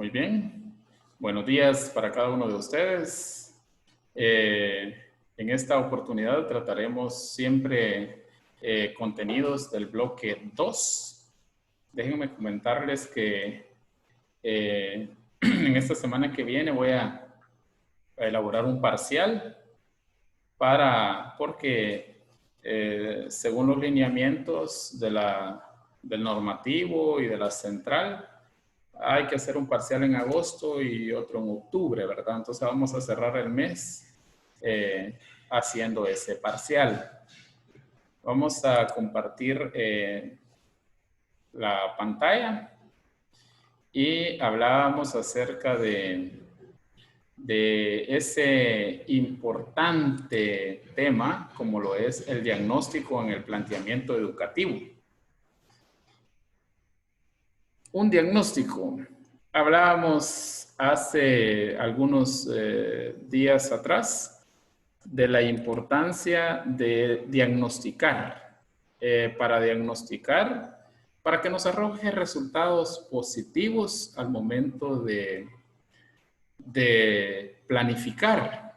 Muy bien. Buenos días para cada uno de ustedes. En esta oportunidad trataremos siempre contenidos del bloque 2. Déjenme comentarles que en esta semana que viene voy a elaborar un parcial porque según los lineamientos del normativo y de la central, hay que hacer un parcial en agosto y otro en octubre, ¿verdad? Entonces vamos a cerrar el mes haciendo ese parcial. Vamos a compartir la pantalla y hablábamos acerca de ese importante tema como lo es el diagnóstico en el planteamiento educativo. Un diagnóstico. Hablábamos hace algunos días atrás de la importancia de diagnosticar. Para diagnosticar, para que nos arroje resultados positivos al momento de planificar.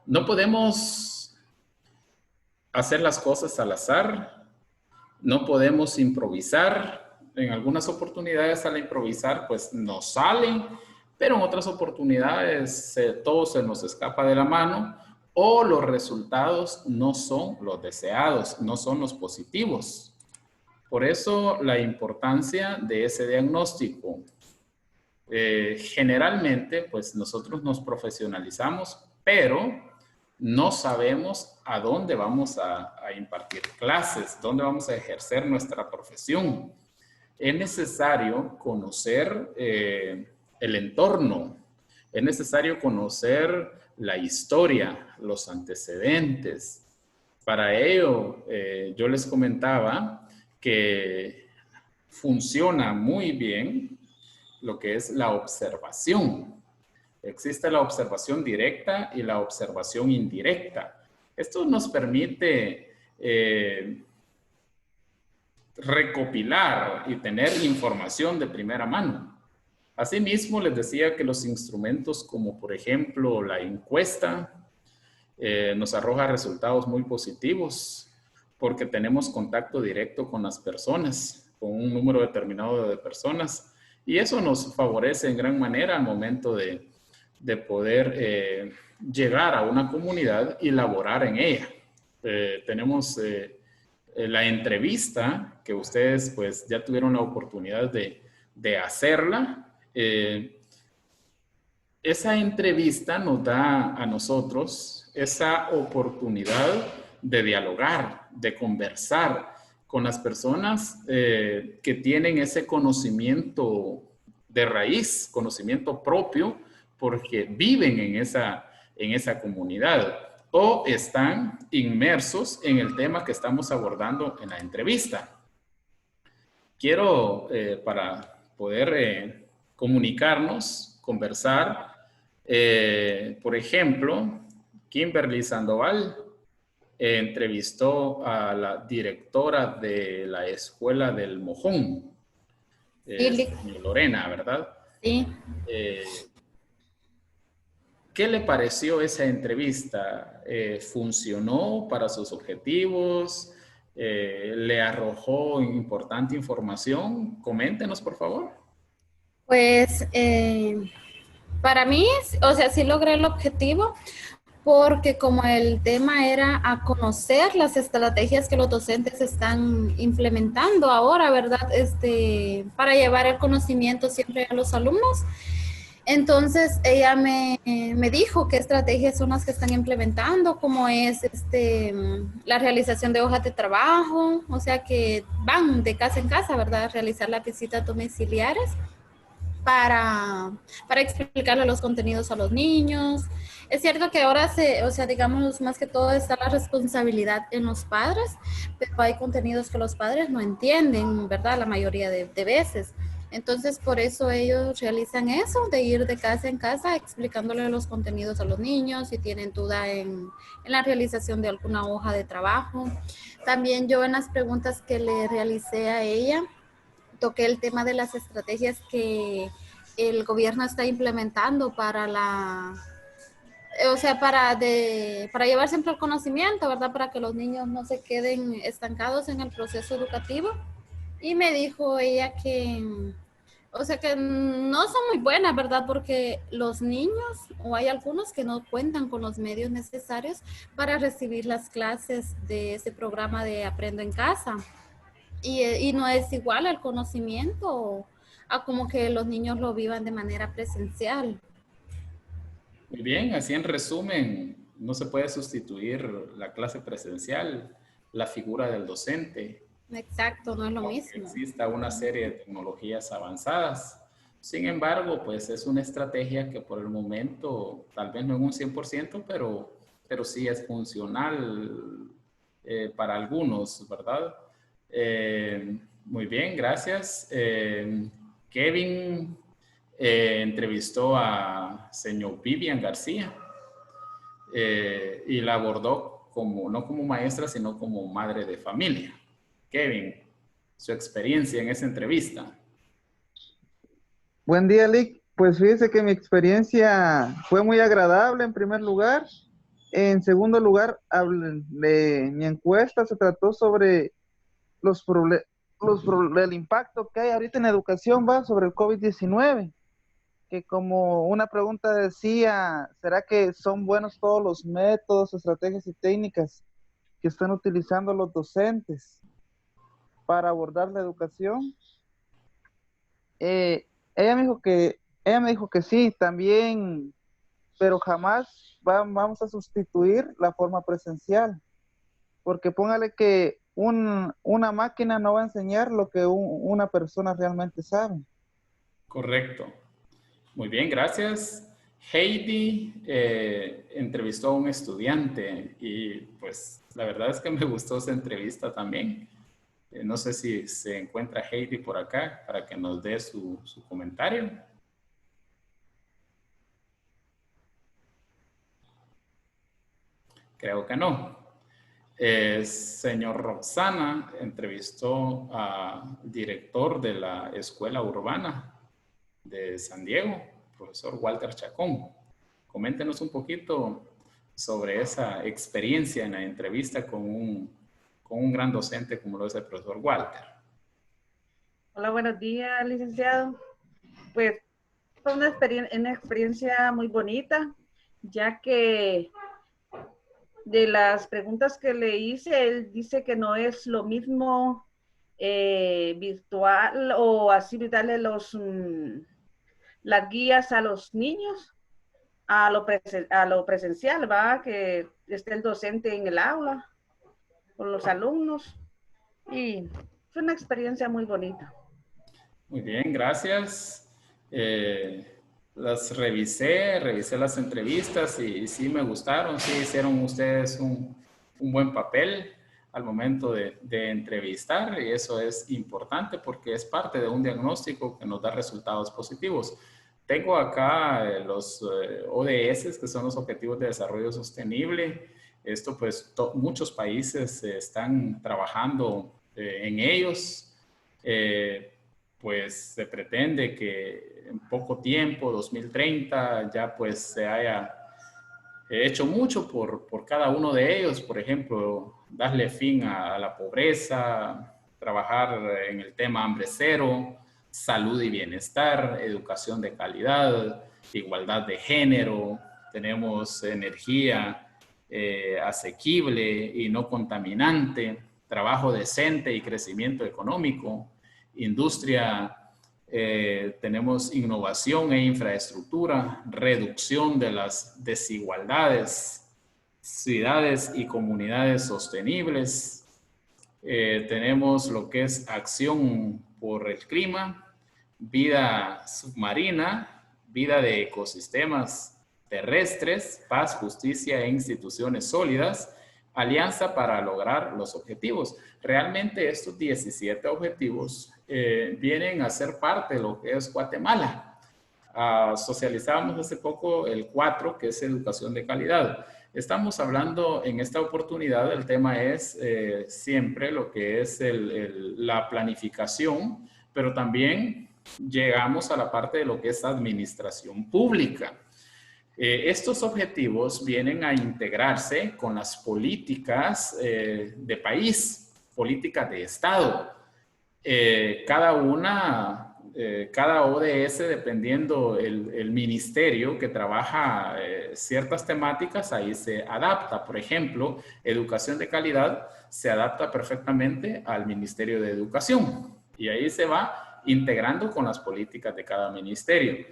No podemos hacer las cosas al azar, no podemos improvisar. En algunas oportunidades al improvisar pues nos salen, pero en otras oportunidades todo se nos escapa de la mano o los resultados no son los deseados, no son los positivos. Por eso la importancia de ese diagnóstico. Generalmente pues nosotros nos profesionalizamos, pero no sabemos a dónde vamos a impartir clases, dónde vamos a ejercer nuestra profesión. Es necesario conocer el entorno, es necesario conocer la historia, los antecedentes. Para ello, yo les comentaba que funciona muy bien lo que es la observación. Existe la observación directa y la observación indirecta. Esto nos permite recopilar y tener información de primera mano. Asimismo, les decía que los instrumentos como por ejemplo la encuesta nos arroja resultados muy positivos porque tenemos contacto directo con las personas, con un número determinado de personas, y eso nos favorece en gran manera al momento de poder llegar a una comunidad y laborar en ella. Tenemos la entrevista, que ustedes pues ya tuvieron la oportunidad de hacerla. Esa entrevista nos da a nosotros esa oportunidad de dialogar, de conversar con las personas que tienen ese conocimiento de raíz, conocimiento propio, porque viven en esa comunidad o están inmersos en el tema que estamos abordando en la entrevista. Quiero, para poder comunicarnos, conversar, por ejemplo, Kimberly Sandoval entrevistó a la directora de la Escuela del Mojón, Lorena, ¿verdad? Sí. ¿Qué le pareció esa entrevista? ¿Funcionó para sus objetivos? ¿Le arrojó importante información? Coméntenos, por favor. Pues para mí, o sea, sí logré el objetivo porque como el tema era a conocer las estrategias que los docentes están implementando ahora, ¿verdad? Para llevar el conocimiento siempre a los alumnos. Entonces ella me dijo qué estrategias son las que están implementando, como es la realización de hojas de trabajo, o sea que van de casa en casa, ¿verdad? A realizar las visitas domiciliares para explicarle los contenidos a los niños. Es cierto que ahora o sea, digamos, más que todo está la responsabilidad en los padres, pero hay contenidos que los padres no entienden, ¿verdad? La mayoría de veces. Entonces, por eso ellos realizan eso, de ir de casa en casa explicándole los contenidos a los niños, si tienen duda en la realización de alguna hoja de trabajo. También yo en las preguntas que le realicé a ella, toqué el tema de las estrategias que el gobierno está implementando para para llevar siempre el conocimiento, ¿verdad? Para que los niños no se queden estancados en el proceso educativo. Y me dijo ella que no son muy buenas, ¿verdad? Porque los niños, o hay algunos que no cuentan con los medios necesarios para recibir las clases de ese programa de Aprendo en Casa. Y no es igual el conocimiento a como que los niños lo vivan de manera presencial. Muy bien, así en resumen, no se puede sustituir la clase presencial, la figura del docente, Exacto, no es lo aunque mismo. exista una serie de tecnologías avanzadas. Sin embargo, pues es una estrategia que por el momento, tal vez no en un 100%, pero sí es funcional para algunos, ¿verdad? Muy bien, gracias. Kevin entrevistó a señor Vivian García y la abordó como, no como maestra, sino como madre de familia. Kevin, su experiencia en esa entrevista. Buen día, Lick. Pues fíjese que mi experiencia fue muy agradable en primer lugar. En segundo lugar, mi encuesta se trató sobre el impacto que hay ahorita en educación, va, sobre el COVID-19, que como una pregunta decía, ¿será que son buenos todos los métodos, estrategias y técnicas que están utilizando los docentes para abordar la educación? Eh, ella me dijo que sí, también, pero jamás vamos a sustituir la forma presencial, porque póngale que una máquina no va a enseñar lo que una persona realmente sabe. Correcto. Muy bien, gracias. Heidi entrevistó a un estudiante y pues la verdad es que me gustó esa entrevista también. No sé si se encuentra Heidi por acá para que nos dé su comentario. Creo que no. Señor Roxana entrevistó al director de la Escuela Urbana de San Diego, profesor Walter Chacón. Coméntenos un poquito sobre esa experiencia en la entrevista con un gran docente como lo es el profesor Walter. Hola, buenos días, licenciado. Pues fue una experiencia muy bonita, ya que de las preguntas que le hice, él dice que no es lo mismo virtual o así darle las guías a los niños a lo presencial, ¿va? Que esté el docente en el aula con los alumnos. Y fue una experiencia muy bonita. Muy bien, gracias. Las revisé las entrevistas y sí me gustaron, sí hicieron ustedes un buen papel al momento de entrevistar y eso es importante porque es parte de un diagnóstico que nos da resultados positivos. Tengo acá los ODS, que son los Objetivos de Desarrollo Sostenible. Esto pues muchos países están trabajando en ellos. Pues se pretende que en poco tiempo, 2030, ya pues se haya hecho mucho por cada uno de ellos. Por ejemplo, darle fin a la pobreza, trabajar en el tema hambre cero, salud y bienestar, educación de calidad, igualdad de género, tenemos energía asequible y no contaminante, trabajo decente y crecimiento económico, industria, tenemos innovación e infraestructura, reducción de las desigualdades, ciudades y comunidades sostenibles, tenemos lo que es acción por el clima, vida submarina, vida de ecosistemas terrestres, paz, justicia e instituciones sólidas, alianza para lograr los objetivos. Realmente estos 17 objetivos vienen a ser parte de lo que es Guatemala. Socializábamos hace poco el 4, que es educación de calidad. Estamos hablando en esta oportunidad, el tema es siempre lo que es la planificación, pero también llegamos a la parte de lo que es administración pública. Estos objetivos vienen a integrarse con las políticas de país, políticas de Estado. Cada ODS, dependiendo el ministerio que trabaja ciertas temáticas, ahí se adapta. Por ejemplo, educación de calidad se adapta perfectamente al Ministerio de Educación y ahí se va integrando con las políticas de cada ministerio.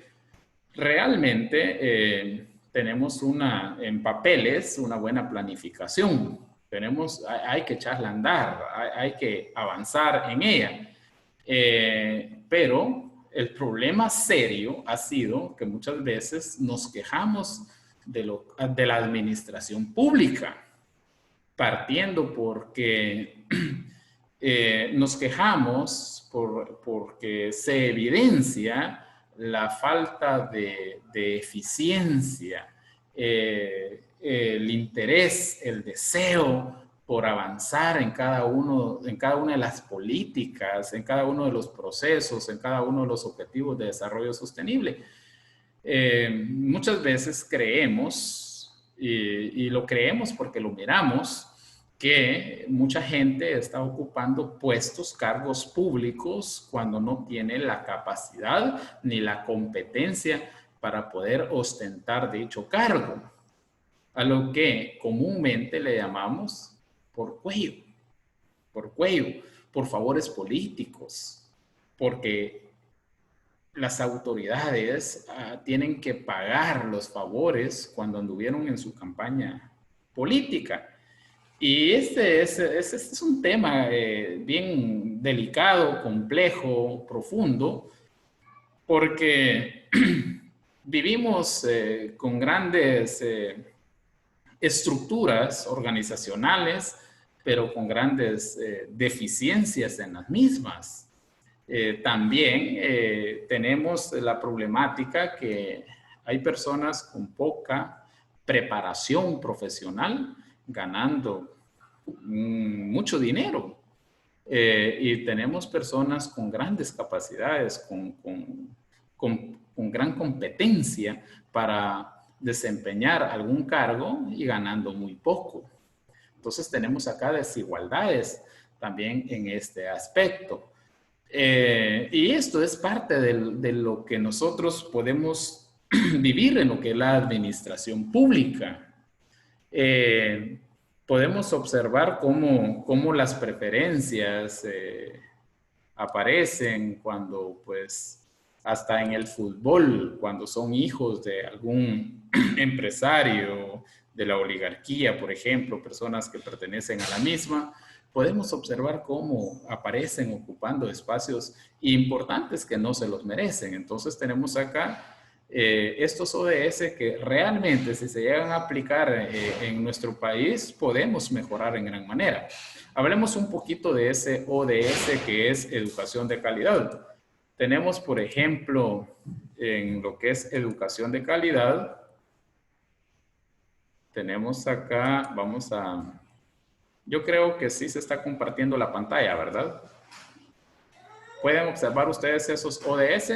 Realmente tenemos en papeles una buena planificación. Hay que echarla a andar, hay que avanzar en ella. Pero el problema serio ha sido que muchas veces nos quejamos de la administración pública, partiendo porque nos quejamos porque se evidencia la falta de eficiencia, el interés, el deseo por avanzar en cada una de las políticas, en cada uno de los procesos, en cada uno de los objetivos de desarrollo sostenible. Muchas veces creemos, y lo creemos porque lo miramos, que mucha gente está ocupando cargos públicos cuando no tiene la capacidad ni la competencia para poder ostentar dicho cargo, a lo que comúnmente le llamamos por cuello, por favores políticos, porque las autoridades tienen que pagar los favores cuando anduvieron en su campaña política. Y este es un tema bien delicado, complejo, profundo, porque vivimos con grandes estructuras organizacionales, pero con grandes deficiencias en las mismas. También tenemos la problemática que hay personas con poca preparación profesional ganando mucho dinero. Y tenemos personas con grandes capacidades, con gran competencia para desempeñar algún cargo y ganando muy poco. Entonces tenemos acá desigualdades también en este aspecto. Y esto es parte de lo que nosotros podemos vivir en lo que es la administración pública. Podemos observar cómo las preferencias aparecen cuando, pues, hasta en el fútbol, cuando son hijos de algún empresario de la oligarquía, por ejemplo, personas que pertenecen a la misma, podemos observar cómo aparecen ocupando espacios importantes que no se los merecen. Entonces tenemos acá estos ODS que realmente, si se llegan a aplicar en nuestro país, podemos mejorar en gran manera. Hablemos un poquito de ese ODS que es educación de calidad. Tenemos, por ejemplo, en lo que es educación de calidad, tenemos acá, yo creo que sí se está compartiendo la pantalla, ¿verdad? ¿Pueden observar ustedes esos ODS?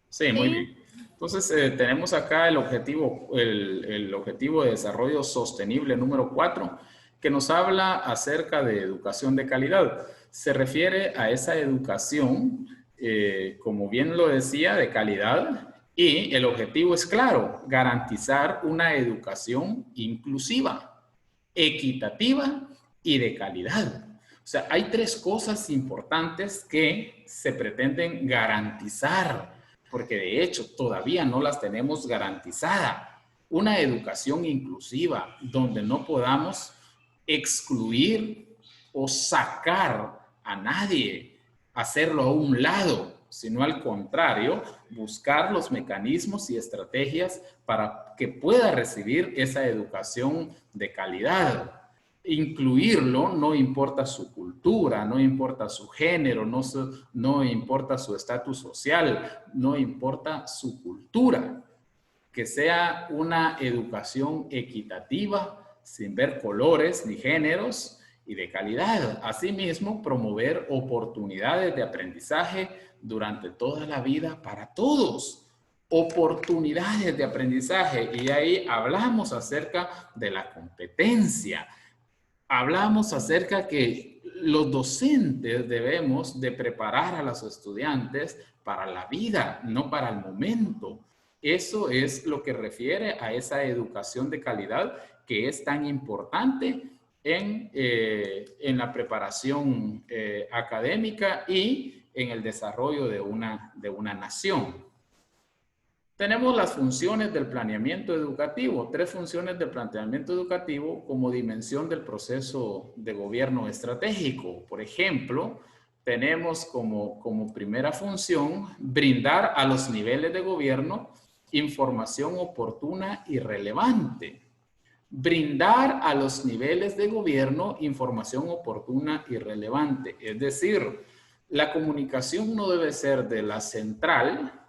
Sí, muy bien. Entonces, tenemos acá el objetivo de desarrollo sostenible número 4, que nos habla acerca de educación de calidad. Se refiere a esa educación, como bien lo decía, de calidad, y el objetivo es claro, garantizar una educación inclusiva, equitativa y de calidad. O sea, hay 3 cosas importantes que se pretenden garantizar, porque de hecho todavía no las tenemos garantizadas. Una educación inclusiva, donde no podamos excluir o sacar a nadie, hacerlo a un lado, sino al contrario, buscar los mecanismos y estrategias para que pueda recibir esa educación de calidad. Incluirlo, no importa su cultura, no importa su género, no importa su estatus social, no importa su cultura. Que sea una educación equitativa, sin ver colores ni géneros, y de calidad. Asimismo, promover oportunidades de aprendizaje durante toda la vida para todos. Oportunidades de aprendizaje. Y ahí hablamos acerca de la competencia. Hablamos acerca que los docentes debemos de preparar a los estudiantes para la vida, no para el momento. Eso es lo que refiere a esa educación de calidad que es tan importante en la preparación académica y en el desarrollo de una nación. Tenemos las funciones del planeamiento educativo, 3 funciones del planteamiento educativo como dimensión del proceso de gobierno estratégico. Por ejemplo, tenemos como primera función brindar a los niveles de gobierno información oportuna y relevante. Brindar a los niveles de gobierno información oportuna y relevante. Es decir, la comunicación no debe ser de la central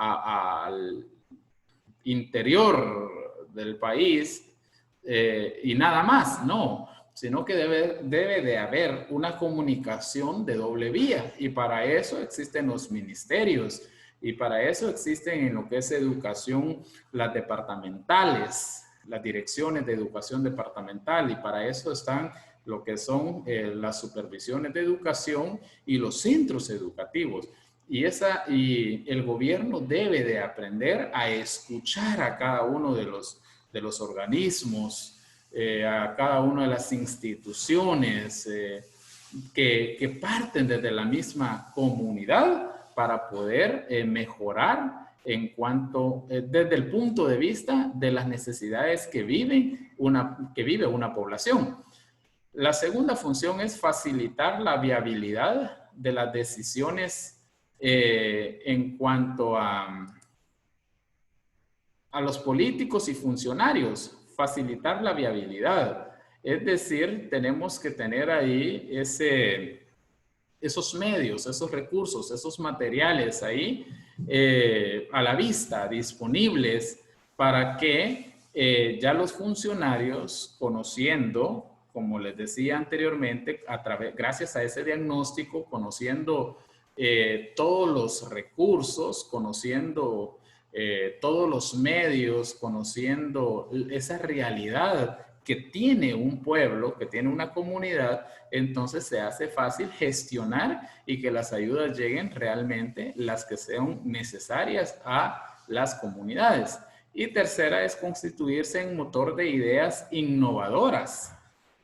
al interior del país y nada más, no, sino que debe de haber una comunicación de doble vía y para eso existen los ministerios y para eso existen en lo que es educación las departamentales, las direcciones de educación departamental y para eso están lo que son las supervisiones de educación y los centros educativos. Y el gobierno debe de aprender a escuchar a cada uno de los organismos, a cada una de las instituciones que parten desde la misma comunidad para poder mejorar en cuanto, desde el punto de vista de las necesidades que vive una población. La segunda función es facilitar la viabilidad de las decisiones en cuanto a los políticos y funcionarios, facilitar la viabilidad. Es decir, tenemos que tener ahí esos medios, esos recursos, esos materiales ahí a la vista, disponibles para que ya los funcionarios, conociendo, como les decía anteriormente, gracias a ese diagnóstico, conociendo todos los recursos, conociendo todos los medios, conociendo esa realidad que tiene un pueblo, que tiene una comunidad, entonces se hace fácil gestionar y que las ayudas lleguen realmente las que sean necesarias a las comunidades. Y tercera es constituirse en motor de ideas innovadoras.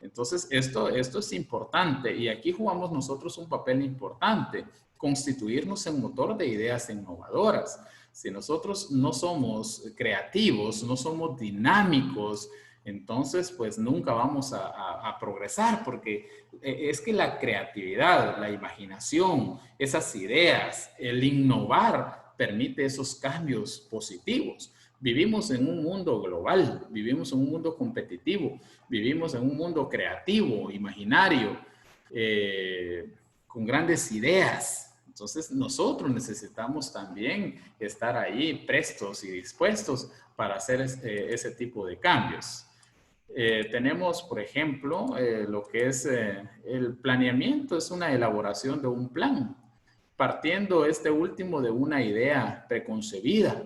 Entonces, esto es importante y aquí jugamos nosotros un papel importante, constituirnos en motor de ideas innovadoras. Si nosotros no somos creativos, no somos dinámicos, entonces pues nunca vamos a progresar porque es que la creatividad, la imaginación, esas ideas, el innovar permite esos cambios positivos. Vivimos en un mundo global, vivimos en un mundo competitivo, vivimos en un mundo creativo, imaginario, con grandes ideas. Entonces nosotros necesitamos también estar ahí prestos y dispuestos para hacer ese tipo de cambios. Tenemos, por ejemplo, lo que es el planeamiento, es una elaboración de un plan, partiendo este último de una idea preconcebida.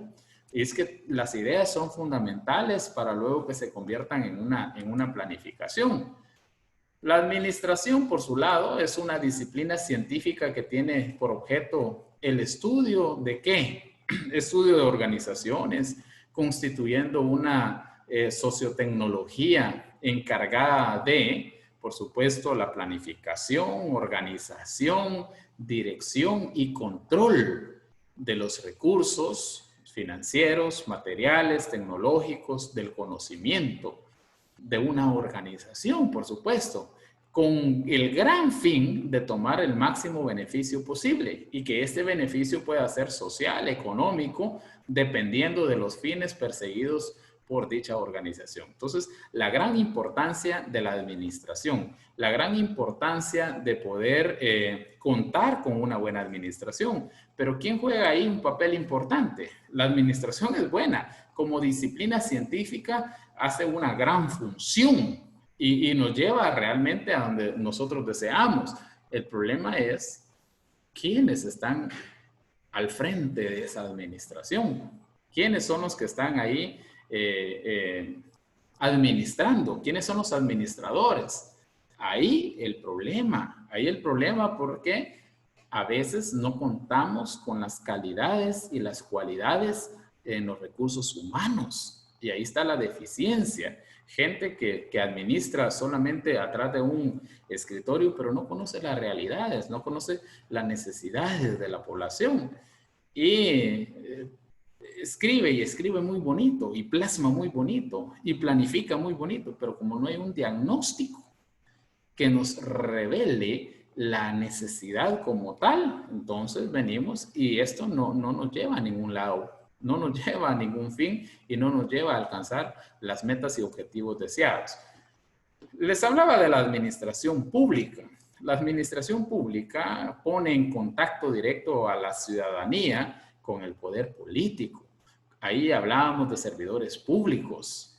Y es que las ideas son fundamentales para luego que se conviertan en una planificación. La administración, por su lado, es una disciplina científica que tiene por objeto el estudio de ¿qué? Estudio de organizaciones, constituyendo una sociotecnología encargada de, por supuesto, la planificación, organización, dirección y control de los recursos financieros, materiales, tecnológicos, del conocimiento de una organización, por supuesto, con el gran fin de tomar el máximo beneficio posible y que este beneficio pueda ser social, económico, dependiendo de los fines perseguidos por dicha organización. Entonces, la gran importancia de la administración, la gran importancia de poder contar con una buena administración. Pero ¿quién juega ahí un papel importante? La administración es buena. Como disciplina científica hace una gran función, y nos lleva realmente a donde nosotros deseamos. El problema es quiénes están al frente de esa administración. ¿Quiénes son los que están ahí administrando? ¿Quiénes son los administradores? Ahí el problema porque a veces no contamos con las calidades y las cualidades en los recursos humanos. Y ahí está la deficiencia. Gente que administra solamente atrás de un escritorio, pero no conoce las realidades, no conoce las necesidades de la población. Y escribe y escribe muy bonito, y plasma muy bonito, y planifica muy bonito, pero como no hay un diagnóstico que nos revele la necesidad como tal, entonces venimos y esto no nos lleva a ningún lado. No nos lleva a ningún fin y no nos lleva a alcanzar las metas y objetivos deseados. Les hablaba de la administración pública. La administración pública pone en contacto directo a la ciudadanía con el poder político. Ahí hablábamos de servidores públicos,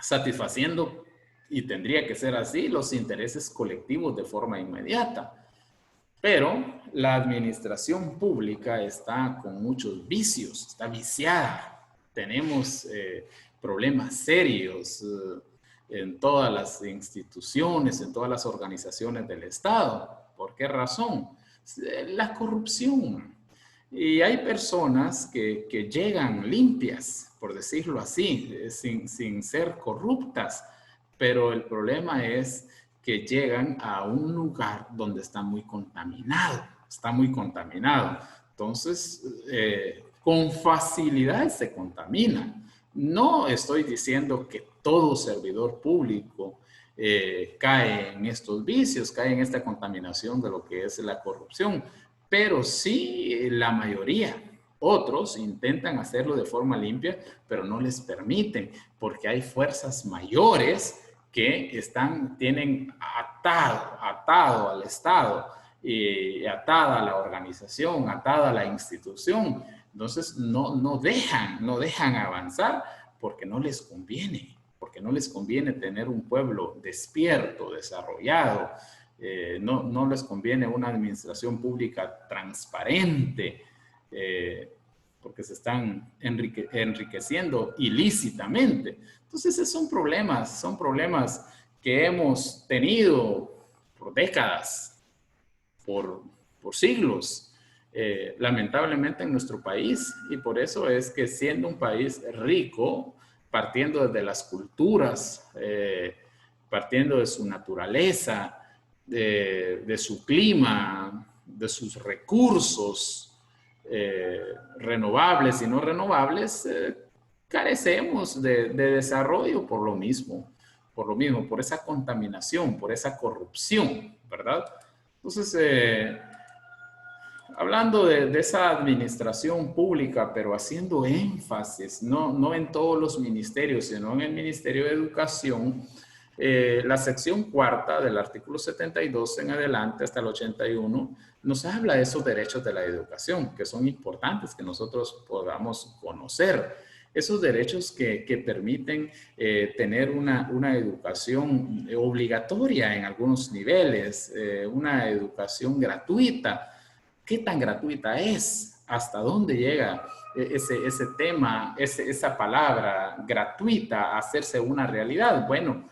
satisfaciendo, y tendría que ser así, los intereses colectivos de forma inmediata. Pero la administración pública está con muchos vicios, está viciada. Tenemos problemas serios en todas las instituciones, en todas las organizaciones del Estado. ¿Por qué razón? La corrupción. Y hay personas que llegan limpias, por decirlo así, sin ser corruptas, pero el problema es que llegan a un lugar donde está muy contaminado, Entonces, con facilidad se contamina. No estoy diciendo que todo servidor público cae en estos vicios, cae en esta contaminación de lo que es la corrupción, pero sí la mayoría. Otros intentan hacerlo de forma limpia, pero no les permiten, porque hay fuerzas mayores que tienen atado al Estado, atada a la organización, atada a la institución. Entonces no dejan avanzar porque no les conviene, tener un pueblo despierto, desarrollado, no les conviene una administración pública transparente, porque se están enriqueciendo ilícitamente. Entonces, esos son problemas que hemos tenido por décadas, por siglos, lamentablemente en nuestro país, y por eso es que siendo un país rico, partiendo desde las culturas, partiendo de su naturaleza, de su clima, de sus recursos, renovables y no renovables, carecemos de desarrollo por lo mismo, por esa contaminación, por esa corrupción, ¿verdad? Entonces, hablando de esa administración pública, pero haciendo énfasis, no en todos los ministerios, sino en el Ministerio de Educación, la sección cuarta del artículo 72 en adelante hasta el 81 nos habla de esos derechos de la educación, que son importantes que nosotros podamos conocer. Esos derechos que permiten tener una educación obligatoria en algunos niveles, una educación gratuita. ¿Qué tan gratuita es? ¿Hasta dónde llega ese tema, esa palabra gratuita a hacerse una realidad? Bueno,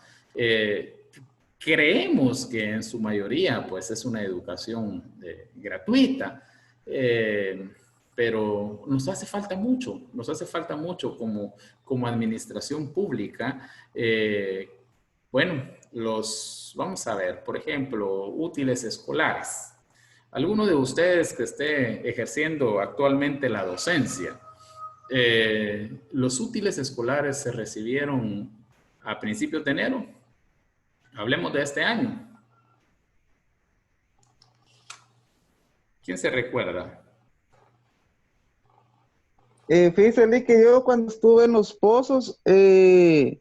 creemos que en su mayoría pues es una educación gratuita, pero nos hace falta mucho como administración pública. Bueno, vamos a ver, por ejemplo, útiles escolares. ¿Alguno de ustedes que esté ejerciendo actualmente la docencia, los útiles escolares se recibieron a principios de enero? Hablemos de este año. ¿Quién se recuerda? Fíjese, Lee, que yo cuando estuve en Los Pozos, se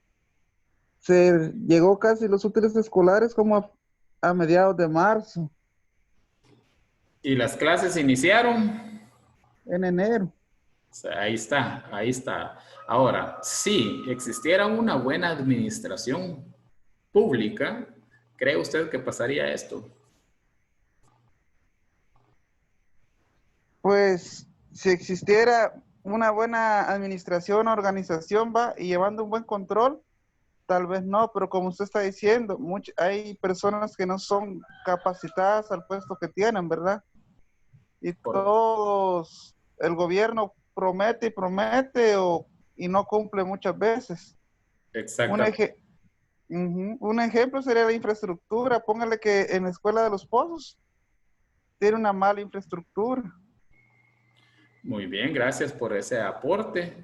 llegó casi los útiles escolares como a mediados de marzo. ¿Y las clases iniciaron? En enero. O sea, ahí está. Ahora, si existiera una buena administración pública, ¿cree usted que pasaría esto? Pues si existiera una buena administración, organización, va, y llevando un buen control, tal vez no, pero como usted está diciendo, hay personas que no son capacitadas al puesto que tienen, ¿verdad? Y Por- todos, el gobierno promete y promete y no cumple muchas veces. Un, Exactamente. eje- un ejemplo sería la infraestructura. Póngale que en la escuela de los pozos tiene una mala infraestructura. Muy bien, gracias por ese aporte.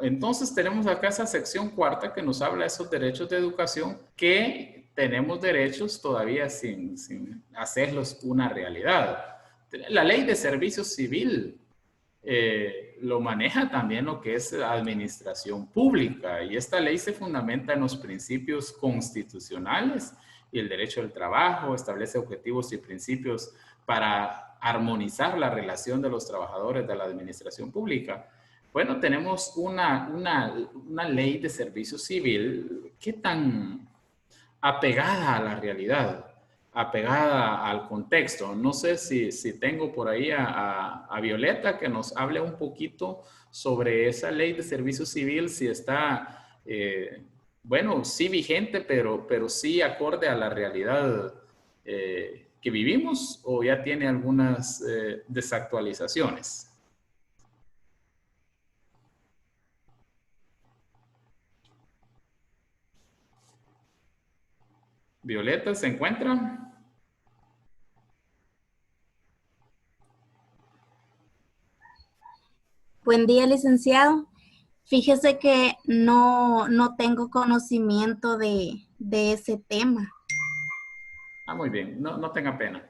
Entonces tenemos acá esa sección cuarta que nos habla de esos derechos de educación que tenemos derechos todavía sin hacerlos una realidad. La ley de servicio civil lo maneja también lo que es administración pública y esta ley se fundamenta en los principios constitucionales y el derecho del trabajo, establece objetivos y principios para armonizar la relación de los trabajadores de la administración pública. Bueno, tenemos una ley de servicio civil que tan apegada a la realidad, apegada al contexto. No sé si tengo por ahí a Violeta que nos hable un poquito sobre esa ley de servicio civil, si está, bueno, sí vigente, pero sí acorde a la realidad que vivimos o ya tiene algunas desactualizaciones. Violeta, ¿se encuentra? Buen día, licenciado. Fíjese que no tengo conocimiento de ese tema. Ah, muy bien, no tenga pena.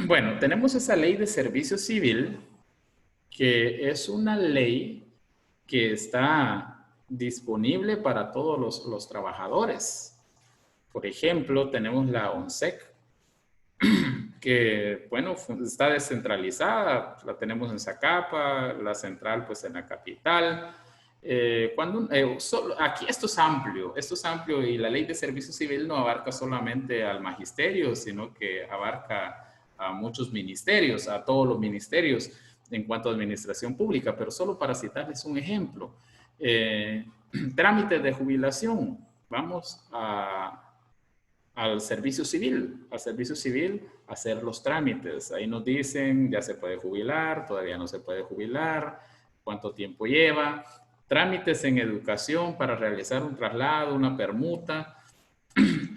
Bueno, tenemos esa ley de servicio civil, que es una ley que está disponible para todos los trabajadores. Por ejemplo, tenemos la ONSEC, que, bueno, está descentralizada, la tenemos en Zacapa, la central pues en la capital. Aquí esto es amplio y la ley de servicio civil no abarca solamente al magisterio, sino que abarca a muchos ministerios, a todos los ministerios en cuanto a administración pública, pero solo para citarles un ejemplo. Trámites de jubilación, vamos al servicio civil, hacer los trámites. Ahí nos dicen, ya se puede jubilar, todavía no se puede jubilar, cuánto tiempo lleva. Trámites en educación para realizar un traslado, una permuta.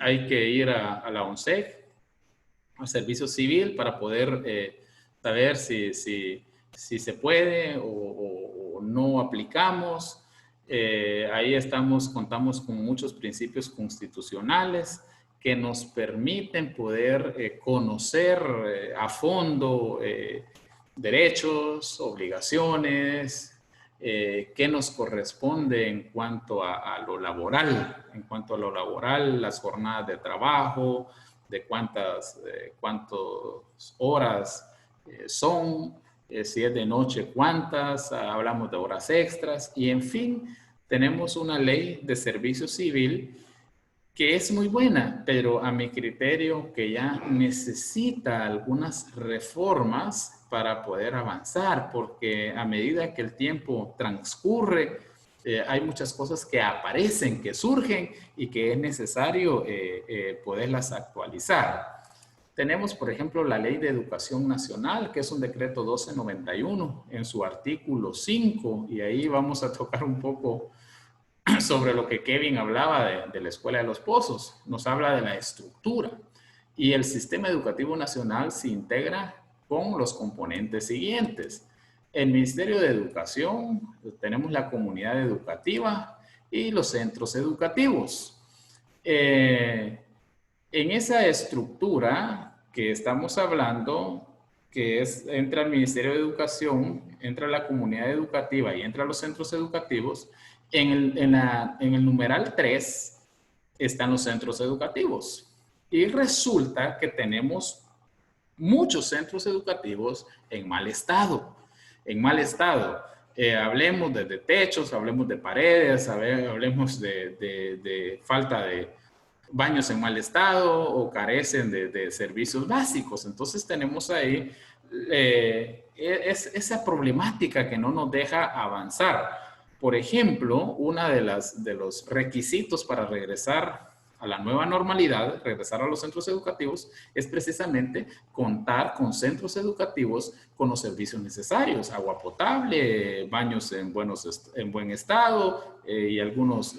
Hay que ir a la ONSEC, al servicio civil, para poder saber si se puede o no aplicamos. Ahí contamos con muchos principios constitucionales que nos permiten poder conocer a fondo derechos, obligaciones, qué nos corresponde en cuanto a lo laboral. En cuanto a lo laboral, las jornadas de trabajo, de cuántas horas son, si es de noche, cuántas, hablamos de horas extras y en fin, tenemos una ley de servicio civil que es muy buena, pero a mi criterio que ya necesita algunas reformas para poder avanzar, porque a medida que el tiempo transcurre, hay muchas cosas que aparecen, que surgen y que es necesario poderlas actualizar. Tenemos, por ejemplo, la Ley de Educación Nacional, que es un decreto 1291 en su artículo 5, y ahí vamos a tocar un poco sobre lo que Kevin hablaba de la Escuela de los Pozos. Nos habla de la estructura y el sistema educativo nacional se integra con los componentes siguientes. El Ministerio de Educación, tenemos la comunidad educativa y los centros educativos. En esa estructura que estamos hablando, que entra el Ministerio de Educación, entra la comunidad educativa y entra los centros educativos, en el numeral 3 están los centros educativos. Y resulta que tenemos muchos centros educativos en mal estado. En mal estado. hablemos de techos, hablemos de paredes, hablemos de falta de baños en mal estado o carecen de servicios básicos. Entonces tenemos ahí esa problemática que no nos deja avanzar. Por ejemplo, una de los requisitos para regresar a la nueva normalidad, regresar a los centros educativos, es precisamente contar con centros educativos con los servicios necesarios, agua potable, baños en buen estado y algunos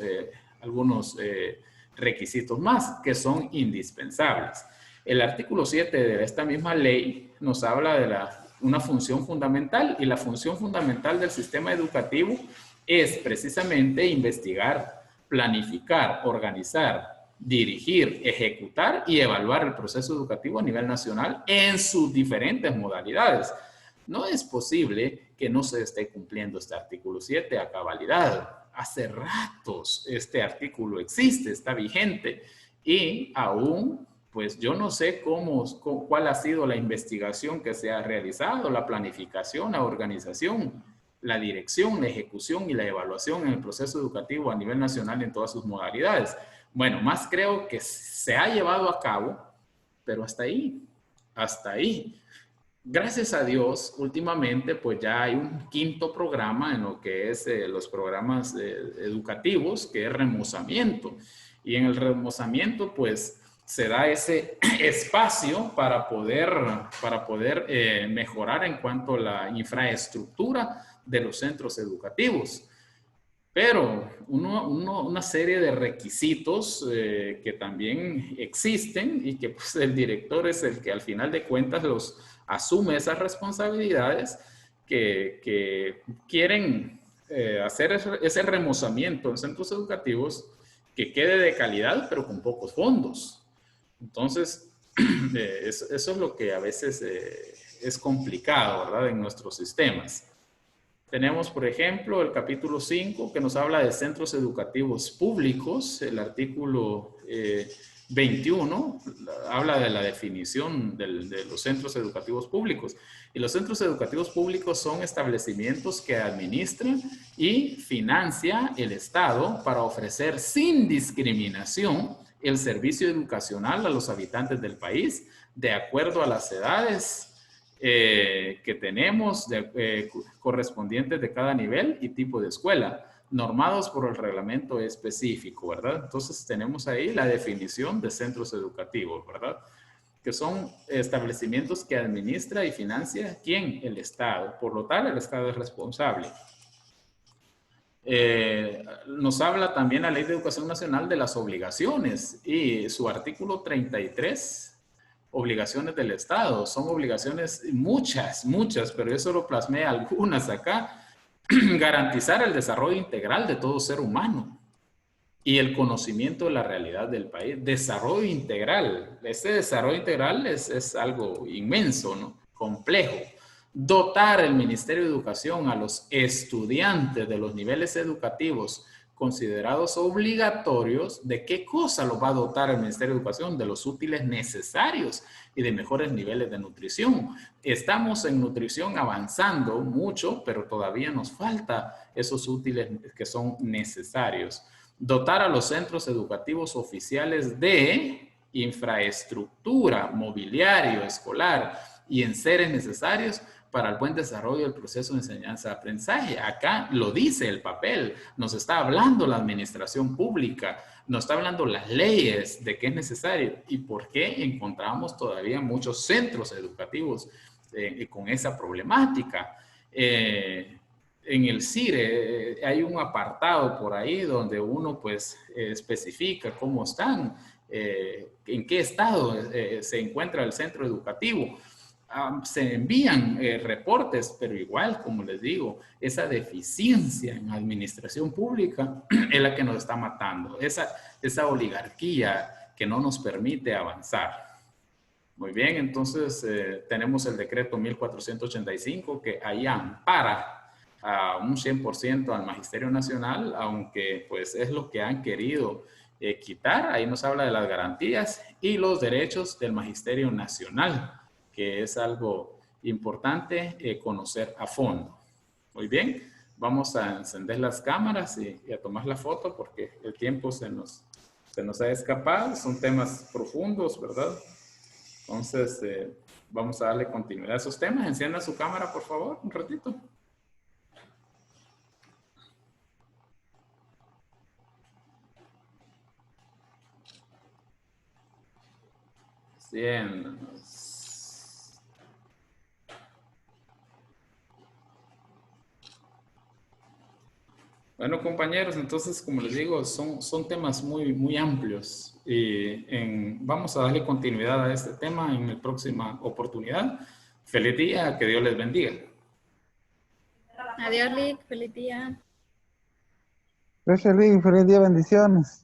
requisitos más que son indispensables. El artículo 7 de esta misma ley nos habla de una función fundamental, y la función fundamental del sistema educativo es precisamente investigar, planificar, organizar, dirigir, ejecutar y evaluar el proceso educativo a nivel nacional en sus diferentes modalidades. No es posible que no se esté cumpliendo este artículo 7 a cabalidad. Hace ratos este artículo existe, está vigente, y aún, pues yo no sé cuál ha sido la investigación que se ha realizado, la planificación, la organización, la dirección, la ejecución y la evaluación en el proceso educativo a nivel nacional en todas sus modalidades. Bueno, más creo que se ha llevado a cabo, pero hasta ahí, hasta ahí. Gracias a Dios, últimamente, pues ya hay un quinto programa en lo que es los programas educativos, que es remozamiento. Y en el remozamiento, pues, se da ese espacio para poder mejorar en cuanto a la infraestructura de los centros educativos. Pero una serie de requisitos que también existen y que pues, el director es el que al final de cuentas asume esas responsabilidades que quieren hacer ese remozamiento en centros educativos que quede de calidad, pero con pocos fondos. Entonces, eso es lo que a veces es complicado, ¿verdad? En nuestros sistemas. Tenemos, por ejemplo, el capítulo 5 que nos habla de centros educativos públicos. El artículo 21 habla de la definición de los centros educativos públicos. Y los centros educativos públicos son establecimientos que administra y financia el Estado para ofrecer sin discriminación el servicio educacional a los habitantes del país, de acuerdo a las edades que tenemos correspondientes de cada nivel y tipo de escuela, normados por el reglamento específico, ¿verdad? Entonces tenemos ahí la definición de centros educativos, ¿verdad? Que son establecimientos que administra y financia, ¿quién? El Estado. Por lo tal, el Estado es responsable. Nos habla también la Ley de Educación Nacional de las obligaciones y su artículo 33, obligaciones del Estado. Son obligaciones muchas, pero yo solo plasmé algunas acá. Garantizar el desarrollo integral de todo ser humano y el conocimiento de la realidad del país. Desarrollo integral. Este desarrollo integral es algo inmenso, ¿no? Complejo. Dotar el Ministerio de Educación a los estudiantes de los niveles educativos considerados obligatorios. ¿De qué cosa los va a dotar el Ministerio de Educación? De los útiles necesarios y de mejores niveles de nutrición. Estamos en nutrición avanzando mucho, pero todavía nos falta esos útiles que son necesarios. Dotar a los centros educativos oficiales de infraestructura, mobiliario escolar y enseres necesarios para el buen desarrollo del proceso de enseñanza-aprendizaje. Acá lo dice el papel, nos está hablando la administración pública, nos está hablando las leyes de qué es necesario y por qué encontramos todavía muchos centros educativos con esa problemática. En el CIRE hay un apartado por ahí donde uno pues especifica cómo están, en qué estado se encuentra el centro educativo. Se envían reportes, pero igual, como les digo, esa deficiencia en administración pública es la que nos está matando, esa oligarquía que no nos permite avanzar. Muy bien, entonces tenemos el decreto 1485 que ahí ampara a un 100% al Magisterio Nacional, aunque pues es lo que han querido quitar. Ahí nos habla de las garantías y los derechos del Magisterio Nacional, que es algo importante conocer a fondo. Muy bien, vamos a encender las cámaras y a tomar la foto porque el tiempo se nos ha escapado. Son temas profundos, ¿verdad? Entonces, vamos a darle continuidad a esos temas. Encienda su cámara, por favor, un ratito. Enciéndanos. Bueno, compañeros, entonces, como les digo, son temas muy amplios y vamos a darle continuidad a este tema en la próxima oportunidad. Feliz día, que Dios les bendiga. Adiós, Lick. Feliz día. Gracias, Luis. Feliz día, bendiciones.